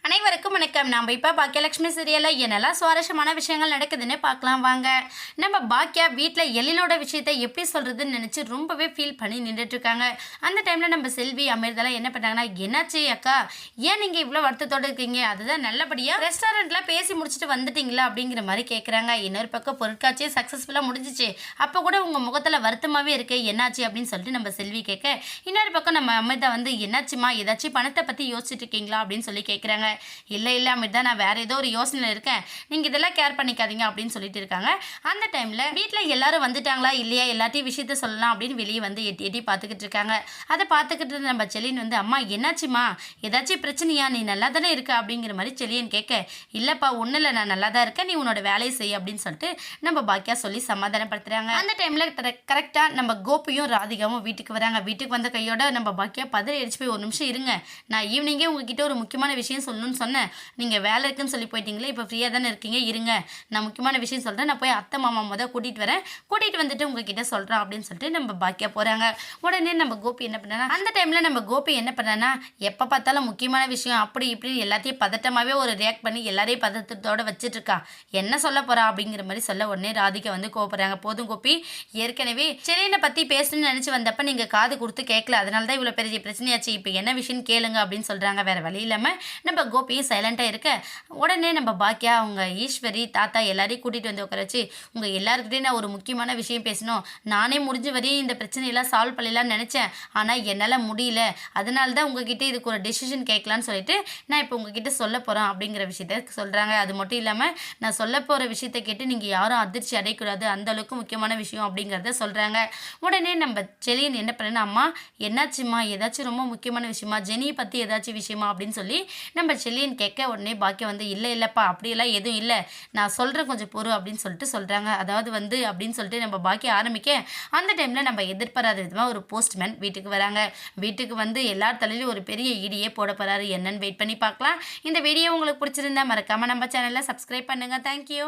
அனைவருக்கும் வணக்கம். நம்ம இப்போ பாக்கியலட்சுமி சீரியலில் என்னெல்லாம் சுவாரஸ்யமான விஷயங்கள் நடக்குதுன்னு பார்க்கலாம் வாங்க. நம்ம பாக்கியா வீட்டில் எழிலோட விஷயத்தை எப்படி சொல்கிறதுன்னு நினச்சி ரொம்பவே ஃபீல் பண்ணி நின்றுட்டுருக்காங்க. அந்த டைமில் நம்ம செல்வி அமிர்தெல்லாம் என்ன பண்ணாங்கன்னா, என்னாச்சு அக்கா, ஏன் நீங்கள் இவ்வளோ வருத்தத்தோடு இருக்கீங்க, அதுதான் நல்லபடியாக ரெஸ்டாரண்ட்டில் பேசி முடிச்சுட்டு வந்துட்டீங்களா அப்படிங்கிற மாதிரி கேட்குறாங்க. இன்னொரு பக்கம் பொருட்காட்சியே சக்ஸஸ்ஃபுல்லாக முடிஞ்சிச்சு, அப்போ கூட உங்கள் முகத்தில் வருத்தமாகவே இருக்குது, என்னாச்சு அப்படின்னு சொல்லிட்டு நம்ம செல்வி கேட்க, இன்னொரு பக்கம் நம்ம அமிர்தா வந்து என்னாச்சுமா, ஏதாச்சும் பணத்தை பற்றி யோசிச்சுட்டு இருக்கீங்களா அப்படின்னு சொல்லி கேட்குறாங்க. இல்லை அமிர்தா, நான் வேறு ஏதோ ஒரு யோசனையில் இருக்கேன், நீங்கள் இதெல்லாம் கேர் பண்ணிக்காதீங்க அப்படின்னு சொல்லிட்டு இருக்காங்க. அந்த டைமில் வீட்டில் எல்லாரும் வந்துட்டாங்களா இல்லையா, எல்லாத்தையும் விஷயத்த சொல்லலாம் அப்படின்னு வெளியே வந்து எட்டி எட்டி பார்த்துக்கிட்டு இருக்காங்க. அதை பார்த்துக்கிட்டு நம்ம செலியன் வந்து, அம்மா என்னாச்சுமா, ஏதாச்சும் பிரச்சனையா, நீ நல்லா தானே இருக்க அப்படிங்கிற மாதிரி செலியன் கேட்க, இல்லைப்பா ஒன்றும் இல்லை, நான் நல்லா தான் இருக்கேன், நீ உன்னோட வேலையை செய் அப்படின்னு சொல்லிட்டு நம்ம பாக்கியா சொல்லி சமாதானப்படுத்துகிறாங்க. அந்த டைமில் கரெக்டாக நம்ம கோபியும் ராதிகாவும் வீட்டுக்கு வராங்க. வீட்டுக்கு வந்த கையோட நம்ம பாக்கியா பதறி அடிச்சு போய், ஒரு நிமிஷம் இருங்க, நான் ஈவினிங்கே உங்ககிட்ட ஒரு முக்கியமான விஷயம் சொல்லணும்னு சொன்னேன், நீங்கள் வேலை இருக்குன்னு சொல்லி போயிட்டீங்களே, இப்போ ஃப்ரீயாக தானே இருக்கீங்க, இருங்க நான் முக்கியமான விஷயம் சொல்கிறேன், நான் போய் அத்தை மாமா முதல் கூட்டிகிட்டு வரேன், கூட்டிகிட்டு வந்துட்டு உங்ககிட்ட சொல்கிறேன் அப்படின்னு சொல்லிட்டு நம்ம பாக்கியா போகிறாங்க. உடனே நம்ம கோபி என்ன பண்ணனா, அந்த டைமில் நம்ம கோபி என்ன பண்ணனா, எப்போ பார்த்தாலும் முக்கியமான விஷயம் அப்படி இப்படின்னு எல்லாத்தையும் பதட்டமாகவே ஒரு ரியாக்ட் பண்ணி எல்லாரையும் பதட்டத்தோடு வச்சுட்டு இருக்கா, என்ன சொல்ல போகிறா அப்படிங்கிற மாதிரி சொல்ல உடனே ராதிகா வந்து கோபப்படுறாங்க. போதும் கோபி, ஏற்கனவே செலியனை பற்றி பேசணும்னு நினச்சி வந்தப்போ நீங்கள் காது கொடுத்து கேட்கல, அதனால தான் இவ்வளோ பெரிய பிரச்சனையாச்சு, இப்போ என்ன விஷயம்னு கேளுங்க அப்படின்னு சொல்கிறாங்க. வேறு வழி இல்லாமல் நம்ம கோபியும் சைலண்ட்டாக இருக்க, உடனே நம்ம பாக்கியா அவங்க ஈஸ்வரி தாத்தா எல்லாரையும் கூட்டிகிட்டு வந்து உட்காரச்சு, உங்கள் எல்லாருக்கிட்டையும் நான் ஒரு முக்கியமான விஷயம் பேசணும், நானே முடிஞ்ச வரையும் இந்த பிரச்சனையெல்லாம் சால்வ் பண்ணலான்னு நினச்சேன், ஆனால் என்னால் முடியல, அதனால தான் உங்ககிட்ட இதுக்கு ஒரு டெசிஷன் கேட்கலான்னு சொல்லிட்டு நான் இப்போ உங்ககிட்ட சொல்ல போகிறேன் அப்படிங்கிற விஷயத்த சொல்கிறாங்க. அது மட்டும் இல்லாமல் நான் சொல்ல போகிற விஷயத்தை கேட்டு நீங்கள் யாரும் அதிர்ச்சி அடையக்கூடாது, அந்தளவுக்கு முக்கியமான விஷயம் அப்படிங்கிறத சொல்கிறாங்க. உடனே நம்ம செலியன் என்ன பண்ணேன்னா, அம்மா என்னாச்சுமா, ஏதாச்சும் ரொம்ப முக்கியமான விஷயமா, ஜெனியை பற்றி ஏதாச்சும் விஷயமா அப்படின்னு சொல்லி நம்ம செலியன் கேட்க, உடனே பாக்கியம் வந்து இல்லைப்பா அப்படியெல்லாம் எதுவும் இல்லை, நான் சொல்கிறேன் கொஞ்சம் பொறு அப்படின்னு சொல்லிட்டு சொல்கிறாங்க. அதாவது வந்து அப்படின்னு சொல்லிட்டு நம்ம பாக்கியம் ஆரம்பிக்க, அந்த டைமில் நம்ம எதிர்பாராத விதமாக ஒரு போஸ்ட்மேன் வீட்டுக்கு வராங்க. வீட்டுக்கு வந்து எல்லார் தலையிலும் ஒரு பெரிய இடியே போட போகிறாரு, என்னன்னு வெயிட் பண்ணி பார்க்கலாம். இந்த வீடியோ உங்களுக்கு பிடிச்சிருந்தா மறக்காமல் நம்ம சேனலை சப்ஸ்கிரைப் பண்ணுங்கள். தேங்க்யூ.